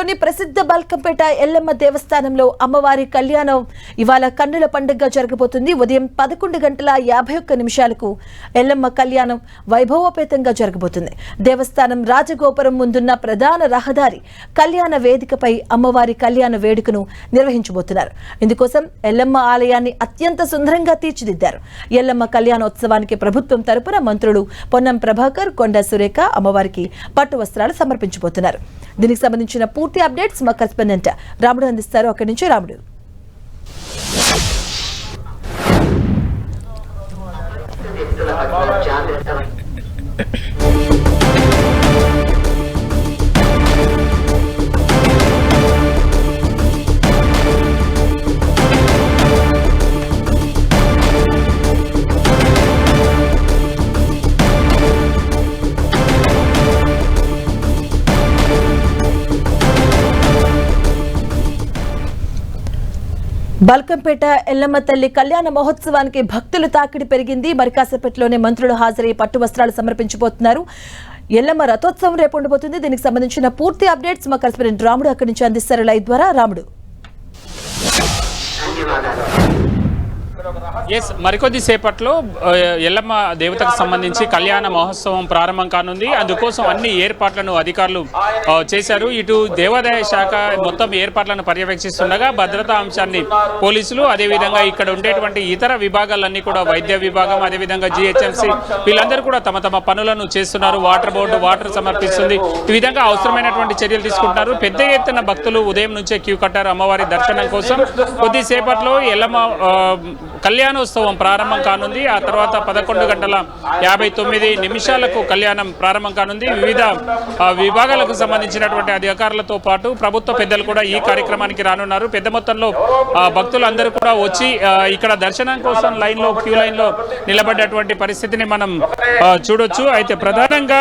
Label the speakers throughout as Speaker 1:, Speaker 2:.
Speaker 1: నగరంలోని ప్రసిద్ధ బల్కంపేట ఎల్లమ్మ దేవస్థానంలో అమ్మవారి కళ్యాణం ఇవాళ కన్నుల పండుగగా జరగబోతుంది. ఉదయం 11:51 ఎల్లమ్మ కళ్యాణం వైభవోపేతంగా జరగబోతుంది. దేవస్థానం రాజగోపురం ముందున్న ప్రధాన రహదారి కళ్యాణ వేదికపై అమ్మవారి కళ్యాణ వేడుకను నిర్వహించబోతున్నారు. ఇందుకోసం ఎల్లమ్మ ఆలయాన్ని అత్యంత సుందరంగా తీర్చిదిద్దారు. ఎల్లమ్మ కళ్యాణోత్సవానికి ప్రభుత్వం తరపున మంత్రులు పొన్నం ప్రభాకర్, కొండ సురేఖ అమ్మవారికి పట్టు వస్త్రాలు సమర్పించబోతున్నారు. దీనికి సంబంధించిన పూర్తి అప్డేట్స్ మా కరెస్పాండెంట్ రాముడు అందిస్తారు. అక్కడి నుంచి రాముడు. బల్కంపేట ఎల్లమ్మ తల్లి కళ్యాణ మహోత్సవానికి భక్తుల తాకిడి పెరిగింది. మరి కాసేపట్లోనే మంత్రులు హాజరై పట్టు వస్త్రాలు సమర్పించబోతున్నారు. ఎల్లమ్మ రథోత్సవం రేపు ఉండబోతుంది. దీనికి సంబంధించిన పూర్తి అప్డేట్స్ మా కరెస్పాండెంట్ రాముడు అక్కడి నుంచి అందిస్తారు లైవ్ ద్వారా. రాముడు.
Speaker 2: మరికొద్ది సేపట్లో ఎల్లమ్మ దేవతకు సంబంధించి కళ్యాణ మహోత్సవం ప్రారంభం కానుంది. అందుకోసం అన్ని ఏర్పాట్లను అధికారులు చేశారు. ఇటు దేవాదాయ శాఖ మొత్తం ఏర్పాట్లను పర్యవేక్షిస్తుండగా భద్రతా అంశాన్ని పోలీసులు, అదేవిధంగా ఇక్కడ ఉండేటువంటి ఇతర విభాగాలన్నీ కూడా వైద్య విభాగం, అదేవిధంగా GHMC వీళ్ళందరూ కూడా తమ తమ పనులను చేస్తున్నారు. వాటర్ బోర్డు వాటర్ సమర్పిస్తుంది. ఈ విధంగా అవసరమైనటువంటి చర్యలు తీసుకుంటున్నారు. పెద్ద ఎత్తున భక్తులు ఉదయం నుంచే క్యూ కట్టారు అమ్మవారి దర్శనం కోసం. కొద్దిసేపట్లో ఎల్లమ్మ కళ్యాణోత్సవం ప్రారంభం కానుంది. ఆ తర్వాత 11:59 కళ్యాణం ప్రారంభం కానుంది. వివిధ విభాగాలకు సంబంధించినటువంటి అధికారులతో పాటు ప్రభుత్వ పెద్దలు కూడా ఈ కార్యక్రమానికి రానున్నారు. పెద్ద మొత్తంలో భక్తులందరూ కూడా వచ్చి ఇక్కడ దర్శనం కోసం క్యూ లైన్లో నిలబడ్డటువంటి పరిస్థితిని మనం చూడొచ్చు. అయితే ప్రధానంగా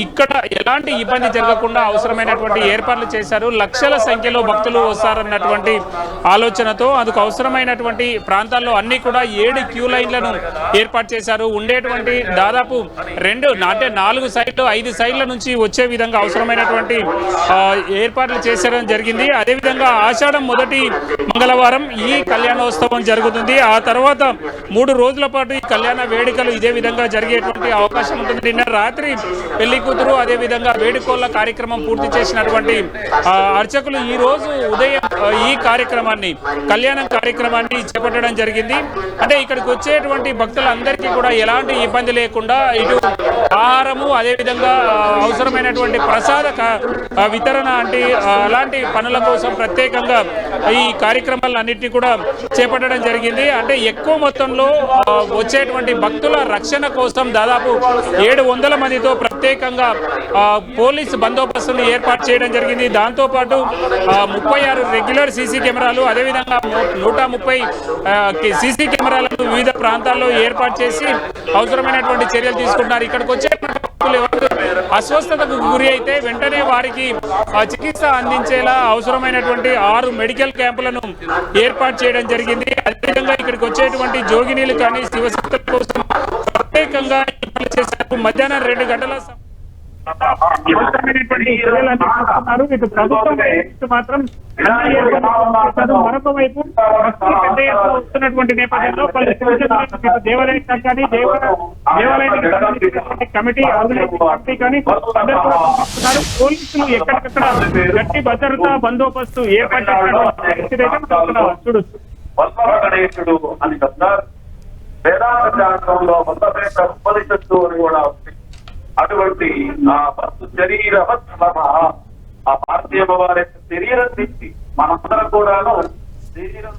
Speaker 2: ఇక్కడ ఎలాంటి ఇబ్బంది జరగకుండా అవసరమైనటువంటి ఏర్పాట్లు చేశారు. లక్షల సంఖ్యలో భక్తులు వస్తారన్నటువంటి ఆలోచనతో అందుకు అవసరమైనటువంటి ప్రాంతాల్లో అన్ని కూడా 7 క్యూ లైన్లను ఏర్పాటు చేశారు. ఉండేటువంటి దాదాపు 4 సైడ్లు 5 సైడ్ల నుంచి వచ్చే విధంగా అవసరమైనటువంటి ఏర్పాట్లు చేసడం జరిగింది. అదేవిధంగా ఆషాఢం మొదటి మంగళవారం ఈ కళ్యాణోత్సవం జరుగుతుంది. ఆ తర్వాత 3 రోజుల పాటు ఈ కళ్యాణ వేడుకలు ఇదే విధంగా జరిగేటువంటి అవకాశం ఉంటుంది. నిన్న రాత్రి పెళ్లి కూతురు అదేవిధంగా వేడుకోళ్ల కార్యక్రమం పూర్తి చేసినటువంటి అర్చకులు ఈ రోజు ఉదయం ఈ కార్యక్రమాన్ని కళ్యాణం కార్యక్రమాన్ని చేపట్టడం జరిగింది. అంటే ఇక్కడికి వచ్చేటువంటి భక్తులందరికీ కూడా ఎలాంటి ఇబ్బంది లేకుండా ఇటు ఆహారము అదేవిధంగా అవసరమైనటువంటి ప్రసాద వితరణ అంటే అలాంటి పనుల కోసం ప్రత్యేకంగా ఈ కార్యక్రమాలన్నింటినీ కూడా చేపట్టడం జరిగింది. అంటే ఎక్కువ మొత్తంలో వచ్చేటువంటి భక్తుల రక్షణ కోసం దాదాపు 700 మందితో ప్రత్యేకంగా పోలీసు బందోబస్తును ఏర్పాటు చేయడం జరిగింది. దాంతోపాటు 36 రెగ్యులర్ సీసీ కెమెరాలు అదేవిధంగా 130 సీసీ కెమెరాలను వివిధ ప్రాంతాల్లో ఏర్పాటు చేసి అవసరమైనటువంటి చర్యలు తీసుకుంటున్నారు. ఇక్కడికి వచ్చే అస్వస్థతకు గురి అయితే వెంటనే వారికి చికిత్స అందించేలా అవసరమైనటువంటి 6 మెడికల్ క్యాంపులను ఏర్పాటు చేయడం జరిగింది. అదేవిధంగా ఇక్కడికి వచ్చేటువంటి జోగినీలు కానీ శివశక్తుల కోసం ప్రత్యేకంగా చేశారు. మధ్యాహ్నం 2 గంటల ఇటు ప్రభుత్వం మాత్రం మరొక వైపు పెద్ద ఎత్తున వస్తున్నటువంటి నేపథ్యంలో దేవాలయ శాఖ కానీ దేవాలయానికి కమిటీ కానీ అందరూ కూడా పంపిస్తున్నారు. పోలీసులు ఎక్కడికక్కడ గట్టి భద్రతా బందోబస్తు ఏర్పాటు చూడొచ్చు.
Speaker 3: అని చెప్తారు. వేదాంత శాస్త్రంలో ఉపనిషత్తు అని కూడా అటువంటి ఆ శరీరవత్ ఆ పార్థివ వారి శరీరం నుంచి మనందరం కూడాను శరీరం